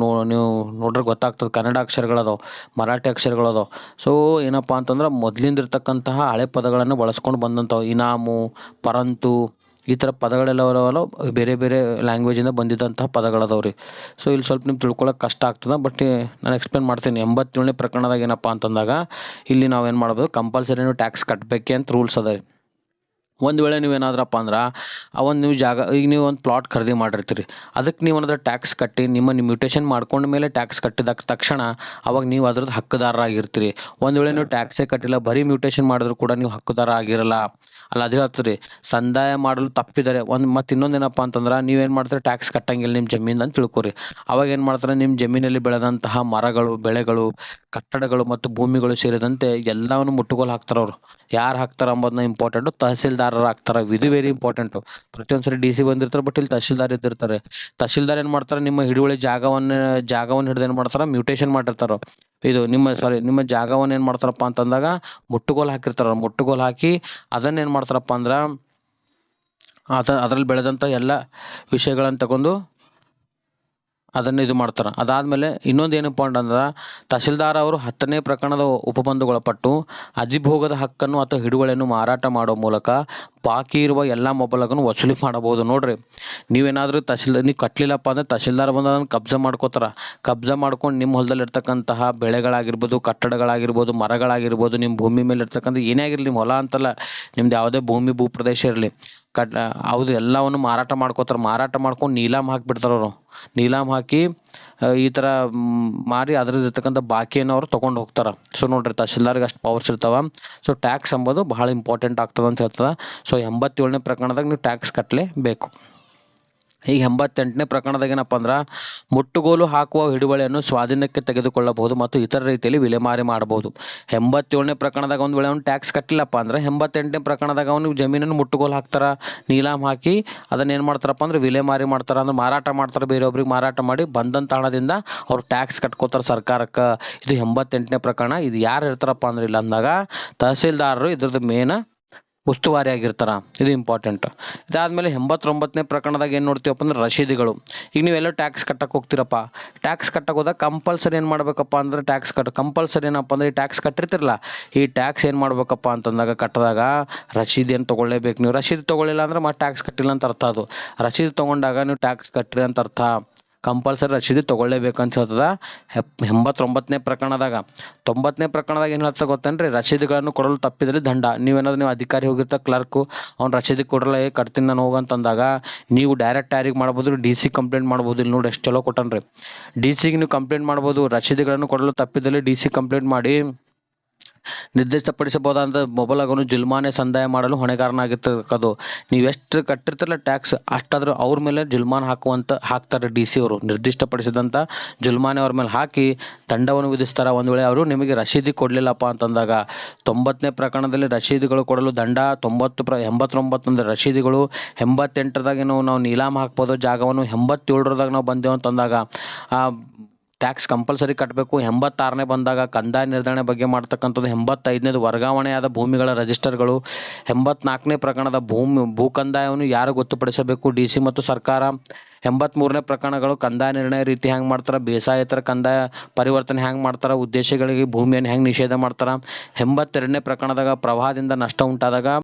ನೋಡ್ರೆ ಗೊತ್ತಾಗ್ತದೆ. ಕನ್ನಡ ಅಕ್ಷರಗಳದಾವೆ, ಮರಾಠಿ ಅಕ್ಷರಗಳದಾವೆ. ಸೊ ಏನಪ್ಪ ಅಂತಂದ್ರೆ ಮೊದಲಿಂದ ಇರ್ತಕ್ಕಂತಹ ಹಳೆ ಪದಗಳನ್ನು ಬಳಸ್ಕೊಂಡು ಬಂದಂಥವು. ಇನಾಮು, ಪರಂತು ಈ ಥರ ಪದಗಳೆಲ್ಲವಲ್ಲ ಬೇರೆ ಬೇರೆ ಲ್ಯಾಂಗ್ವೇಜಿಂದ ಬಂದಿದ್ದಂತಹ ಪದಗಳದವ್ರಿ. ಸೊ ಇಲ್ಲಿ ಸ್ವಲ್ಪ ನಿಮ್ಗೆ ತಿಳ್ಕೊಳ್ಳೋಕೆ ಕಷ್ಟ ಆಗ್ತದೆ, ಬಟ್ ನಾನು ಎಕ್ಸ್ಪ್ಲೇನ್ ಮಾಡ್ತೀನಿ. 87ನೇ ಪ್ರಕರಣದಾಗ ಏನಪ್ಪ ಅಂತಂದಾಗ ಇಲ್ಲಿ ನಾವೇನು ಮಾಡ್ಬೋದು, ಕಂಪಲ್ಸರಿ ನೀವು ಟ್ಯಾಕ್ಸ್ ಕಟ್ಟಬೇಕೆ ಅಂತ ರೂಲ್ಸ್ ಅದ ರೀ. ಒಂದು ವೇಳೆ ನೀವೇನಾದ್ರಪ್ಪ ಅಂದ್ರೆ ಆ ಒಂದು ನೀವು ಜಾಗ ಈಗ ನೀವು ಒಂದು ಪ್ಲಾಟ್ ಖರೀದಿ ಮಾಡಿರ್ತೀರಿ, ಅದಕ್ಕೆ ನೀವು ಏನಾದ್ರೂ ಟ್ಯಾಕ್ಸ್ ಕಟ್ಟಿ ನಿಮ್ಮ ಮ್ಯೂಟೇಷನ್ ಮಾಡ್ಕೊಂಡ ಮೇಲೆ ಟ್ಯಾಕ್ಸ್ ಕಟ್ಟಿದ ತಕ್ಷಣ ಅವಾಗ ನೀವು ಅದ್ರದ್ದು ಹಕ್ಕುದಾರರಾಗಿರ್ತೀರಿ. ಒಂದು ವೇಳೆ ನೀವು ಟ್ಯಾಕ್ಸೇ ಕಟ್ಟಿಲ್ಲ, ಬರೀ ಮ್ಯೂಟೇಷನ್ ಮಾಡಿದ್ರು ಕೂಡ ನೀವು ಹಕ್ಕುದಾರ ಆಗಿರಲ್ಲ. ಅಲ್ಲ ಅದೇ ಹೇಳ್ತೀರಿ, ಸಂದಾಯ ಮಾಡಲು ತಪ್ಪಿದರೆ ಮತ್ತು ಇನ್ನೊಂದೇನಪ್ಪ ಅಂತಂದ್ರೆ ನೀವೇನು ಮಾಡ್ತೀರಿ, ಟ್ಯಾಕ್ಸ್ ಕಟ್ಟಂಗಿಲ್ಲ ನಿಮ್ಮ ಜಮೀನು ಅಂತ ತಿಳ್ಕೊರಿ. ಅವಾಗ ಏನು ಮಾಡ್ತಾರೆ, ನಿಮ್ಮ ಜಮೀನಲ್ಲಿ ಬೆಳೆದಂತಹ ಮರಗಳು, ಬೆಳೆಗಳು, ಕಟ್ಟಡಗಳು ಮತ್ತು ಭೂಮಿಗಳು ಸೇರಿದಂತೆ ಎಲ್ಲವನ್ನು ಮುಟ್ಟುಗೋಲು ಹಾಕ್ತಾರೆ ಅವರು. ಯಾರು ಹಾಕ್ತಾರೆ ಅಂಬೋದನ್ನ ಇಂಪಾರ್ಟೆಂಟು, ತಹಸೀಲ್ದಾರರು ಹಾಕ್ತಾರೆ. ಇದು ವೆರಿ ಇಂಪಾರ್ಟೆಂಟು. ಪ್ರತಿಯೊಂದು ಸರಿ DC ಬಂದಿರ್ತಾರೆ, ಬಟ್ ಇಲ್ಲಿ ತಹಸೀಲ್ದಾರ್ ಇದ್ದಿರ್ತಾರೆ. ತಹಸೀಲ್ದಾರ್ ಏನು ಮಾಡ್ತಾರೆ, ನಿಮ್ಮ ಹಿಡುವಳಿ ಜಾಗವನ್ನು ಹಿಡಿದು ಏನು ಮಾಡ್ತಾರೆ, ಮ್ಯೂಟೇಷನ್ ಮಾಡಿರ್ತಾರೆ. ಇದು ನಿಮ್ಮ ಜಾಗವನ್ನು ಏನು ಮಾಡ್ತಾರಪ್ಪ ಅಂತಂದಾಗ ಮುಟ್ಟುಗೋಲು ಹಾಕಿರ್ತಾರೆ. ಮುಟ್ಟುಗೋಲು ಹಾಕಿ ಅದನ್ನೇನು ಮಾಡ್ತಾರಪ್ಪ ಅಂದ್ರೆ ಅದರಲ್ಲಿ ಬೆಳೆದಂಥ ಎಲ್ಲ ವಿಷಯಗಳನ್ನು ತಗೊಂಡು ಅದನ್ನು ಇದು ಮಾಡ್ತಾರೆ. ಅದಾದಮೇಲೆ ಇನ್ನೊಂದು ಏನು ಪಾಯಿಂಟ್ ಅಂದ್ರೆ, ತಹಸೀಲ್ದಾರ್ ಅವರು 10ನೇ ಪ್ರಕರಣದ ಉಪಬಂಧಗೊಳಪಟ್ಟು ಅಧಿಭೋಗದ ಹಕ್ಕನ್ನು ಅಥವಾ ಹಿಡುವಳಿಯನ್ನು ಮಾರಾಟ ಮಾಡೋ ಮೂಲಕ ಬಾಕಿ ಇರುವ ಎಲ್ಲ ಮೊಬಲಗನ್ನು ವಸೂಲಿ ಮಾಡಬಹುದು. ನೋಡ್ರಿ, ನೀವೇನಾದರೂ ನೀವು ಕಟ್ಟಲಿಲ್ಲಪ್ಪ ಅಂದರೆ ತಹಸೀಲ್ದಾರ್ ಬಂದು ಅದನ್ನು ಕಬ್ಜಾ ಮಾಡ್ಕೋತಾರೆ. ಕಬ್ಜಾ ಮಾಡ್ಕೊಂಡು ನಿಮ್ಮ ಹೊಲದಲ್ಲಿ ಇರ್ತಕ್ಕಂತಹ ಬೆಳೆಗಳಾಗಿರ್ಬೋದು, ಕಟ್ಟಡಗಳಾಗಿರ್ಬೋದು, ಮರಗಳಾಗಿರ್ಬೋದು, ನಿಮ್ಮ ಭೂಮಿ ಮೇಲೆ ಇರ್ತಕ್ಕಂಥ ಏನೇ ಆಗಿರಲಿ, ನಿಮ್ಮ ಹೊಲ ಅಂತಲ್ಲ, ನಿಮ್ದು ಯಾವುದೇ ಭೂಮಿ ಪ್ರದೇಶ ಇರಲಿ, ಹೌದು ಎಲ್ಲವನ್ನು ಮಾರಾಟ ಮಾಡ್ಕೋತಾರೆ. ಮಾರಾಟ ಮಾಡ್ಕೊಂಡು ನೀಲಾಮ್ ಹಾಕಿಬಿಡ್ತಾರೆ ಅವರು. ನೀಲಾಮ್ ಹಾಕಿ ಈ ಥರ ಮಾರಿ ಅದ್ರದ್ದು ಇರ್ತಕ್ಕಂಥ ಬಾಕಿಯನ್ನು ಅವರು ತೊಗೊಂಡು ಹೋಗ್ತಾರೆ. ಸೊ ನೋಡ್ರಿ, ತಹಸೀಲ್ದಾರ್ಗೆ ಅಷ್ಟು ಪವರ್ಸ್ ಇರ್ತಾವೆ. ಸೊ ಟ್ಯಾಕ್ಸ್ ಎಂಬುದು ಭಾಳ ಇಂಪಾರ್ಟೆಂಟ್ ಆಗ್ತದೆ ಅಂತ ಹೇಳ್ತದೆ. ಸೊ 87ನೇ ಪ್ರಕರಣದಾಗ ನೀವು ಟ್ಯಾಕ್ಸ್ ಕಟ್ಟಲೇಬೇಕು. ಈಗ 88ನೇ ಪ್ರಕರಣದಾಗ ಏನಪ್ಪ ಅಂದ್ರೆ, ಮುಟ್ಟುಗೋಲು ಹಾಕುವ ಹಿಡುವಳಿಯನ್ನು ಸ್ವಾಧೀನಕ್ಕೆ ತೆಗೆದುಕೊಳ್ಳಬಹುದು ಮತ್ತು ಇತರ ರೀತಿಯಲ್ಲಿ ವಿಲೇಮಾರಿ ಮಾಡಬಹುದು. 87ನೇ ಪ್ರಕರಣದಾಗ ಒಂದು ವೇಳೆ ಅವನು ಟ್ಯಾಕ್ಸ್ ಕಟ್ಟಿಲ್ಲಪ್ಪ ಅಂದರೆ 88ನೇ ಪ್ರಕರಣದಾಗ ಅವನು ಜಮೀನನ್ನು ಮುಟ್ಟುಗೋಲು ಹಾಕ್ತಾರೆ, ನೀಲಾಮ್ ಹಾಕಿ ಅದನ್ನು ಏನು ಮಾಡ್ತಾರಪ್ಪ ಅಂದ್ರೆ ವಿಲೇಮಾರಿ ಮಾಡ್ತಾರೆ, ಅಂದ್ರೆ ಮಾರಾಟ ಮಾಡ್ತಾರೆ. ಬೇರೆಯೊಬ್ರಿಗೆ ಮಾರಾಟ ಮಾಡಿ ಬಂದಂಥ ಹಣದಿಂದ ಅವ್ರು ಟ್ಯಾಕ್ಸ್ ಕಟ್ಕೋತಾರೆ ಸರ್ಕಾರಕ್ಕೆ. ಇದು 88ನೇ ಪ್ರಕರಣ. ಇದು ಯಾರು ಇರ್ತಾರಪ್ಪ ಅಂದ್ರೆ ಇಲ್ಲ ಅಂದಾಗ ತಹಸೀಲ್ದಾರರು ಇದ್ರದ್ದು ಮೇನ್ ಉಸ್ತುವಾರಿ ಆಗಿರ್ತಾರೆ. ಇದು ಇಂಪಾರ್ಟೆಂಟ್. ಇದಾದಮೇಲೆ 89ನೇ ಪ್ರಕರಣದಾಗ ಏನು ನೋಡ್ತೀವಪ್ಪ ಅಂದ್ರೆ ರಶೀದಿಗಳು. ಈಗ ನೀವೆಲ್ಲೋ ಟ್ಯಾಕ್ಸ್ ಕಟ್ಟಕ್ಕೆ ಹೋಗ್ತೀರಪ್ಪ, ಟ್ಯಾಕ್ಸ್ ಕಟ್ಟಕ್ಕೆ ಹೋದಾಗ ಕಂಪಲ್ಸರಿ ಏನು ಮಾಡಬೇಕಪ್ಪ ಅಂದ್ರೆ ಕಂಪಲ್ಸರಿ ಏನಪ್ಪ ಅಂದರೆ ಈ ಟ್ಯಾಕ್ಸ್ ಕಟ್ಟಿರ್ತಿರಲ್ಲ, ಈ ಟ್ಯಾಕ್ಸ್ ಏನು ಮಾಡಬೇಕಪ್ಪ ಅಂತಂದಾಗ ಕಟ್ಟಿದಾಗ ರಶೀದಿಯನ್ನು ತೊಗೊಳ್ಳೇಬೇಕು. ನೀವು ರಶೀದಿ ತೊಗೊಳ್ಳಿಲ್ಲ ಅಂದ್ರೆ ಮತ್ತೆ ಟ್ಯಾಕ್ಸ್ ಕಟ್ಟಿಲ್ಲ ಅಂತ ಅರ್ಥ. ಅದು ರಶೀದಿ ತೊಗೊಂಡಾಗ ನೀವು ಟ್ಯಾಕ್ಸ್ ಕಟ್ಟಿರಿ ಅಂತ ಅರ್ಥ. ಕಂಪಲ್ಸರಿ ರಶೀದಿ ತೊಗೊಳ್ಳೇಬೇಕಂತ ಹೇಳ್ತದೆ 89ನೇ ಪ್ರಕರಣದಾಗ. 90ನೇ ಪ್ರಕರಣದಾಗ ಏನು ಹೇಳ್ತಾ ಗೊತ್ತೇನ್ರಿ, ರಶೀದಿಗಳನ್ನು ಕೊಡಲು ತಪ್ಪಿದರೆ ದಂಡ. ನೀವು ಅಧಿಕಾರಿ ಹೋಗಿರ್ತಾರೆ, ಕ್ಲರ್ಕು, ಅವ್ನು ರಶೀದಿ ಕೊಡಲ್ಲ, ಕಟ್ತೀನಿ ನಾನು ಹೋಗಂತಂದಾಗ ನೀವು ಡೈರೆಕ್ಟ್ ಯಾರಿಗೆ ಮಾಡ್ಬೋದು, DC ಕಂಪ್ಲೇಂಟ್ ಮಾಡ್ಬೋದು. ಇಲ್ಲಿ ನೋಡಿ ಎಷ್ಟು ಚಲೋ ಕೊಟ್ಟನ್ರಿ. DCಗೆ ನೀವು ಕಂಪ್ಲೇಂಟ್ ಮಾಡ್ಬೋದು. ರಶೀದಿಗಳನ್ನು ಕೊಡಲು ತಪ್ಪಿದಲ್ಲಿ DC ಕಂಪ್ಲೇಂಟ್ ಮಾಡಿ ನಿರ್ದಿಷ್ಟಪಡಿಸಬಹುದಾದ ಮೊಬಲಗನ್ನು ಜುಲ್ಮಾನೆ ಸಂದಾಯ ಮಾಡಲು ಹೊಣೆಗಾರನಾಗಿರ್ತಕ್ಕದು. ನೀವು ಎಷ್ಟು ಕಟ್ಟಿರ್ತಿರಲ್ಲ ಟ್ಯಾಕ್ಸ್, ಅಷ್ಟಾದರೂ ಅವ್ರ ಮೇಲೆ ಜುಲ್ಮಾನ ಹಾಕ್ತಾರೆ DC ಅವರು. ನಿರ್ದಿಷ್ಟಪಡಿಸಿದಂಥ ಜುಲ್ಮಾನೆ ಅವ್ರ ಮೇಲೆ ಹಾಕಿ ದಂಡವನ್ನು ವಿಧಿಸ್ತಾರೆ ಒಂದು ವೇಳೆ ಅವರು ನಿಮಗೆ ರಶೀದಿ ಕೊಡಲಿಲ್ಲಪ್ಪ ಅಂತಂದಾಗ. 90ನೇ ಪ್ರಕರಣದಲ್ಲಿ ರಶೀದಿಗಳು ಕೊಡಲು ದಂಡ. 89 ಅಂದರೆ ರಶೀದಿಗಳು. 88ರದಾಗ ನಾವು ನೀಲಾಮ್ ಹಾಕ್ಬೋದು ಜಾಗವನ್ನು. 87ರದಾಗ ನಾವು ಬಂದೆವು ಅಂತಂದಾಗ ಟ್ಯಾಕ್ಸ್ ಕಂಪಲ್ಸರಿ ಕಟ್ಟಬೇಕು. 86ನೇ ಬಂದಾಗ ಕಂದಾಯ ನಿರ್ಧರಣೆ ಬಗ್ಗೆ ಮಾಡ್ತಕ್ಕಂಥದ್ದು. 85ನೇದು ವರ್ಗಾವಣೆಯಾದ ಭೂಮಿಗಳ ರಿಜಿಸ್ಟರ್ಗಳು. 84ನೇ ಪ್ರಕರಣದ ಭೂ ಕಂದಾಯವನ್ನು ಯಾರು ಗೊತ್ತುಪಡಿಸಬೇಕು, DC ಮತ್ತು ಸರ್ಕಾರ. 83ನೇ ಪ್ರಕರಣಗಳು ಕಂದಾಯ ನಿರ್ಣಯ ರೀತಿ ಹೆಂಗೆ ಮಾಡ್ತಾರೆ, ಬೇಸಾಯೇತರ ಕಂದಾಯ ಪರಿವರ್ತನೆ ಹೆಂಗೆ ಮಾಡ್ತಾರೆ, ಉದ್ದೇಶಗಳಿಗೆ ಭೂಮಿಯನ್ನು ಹೆಂಗೆ ನಿಷೇಧ ಮಾಡ್ತಾರೆ. 82ನೇ ಪ್ರಕರಣದಾಗ ಪ್ರವಾಹದಿಂದ ನಷ್ಟ ಉಂಟಾದಾಗ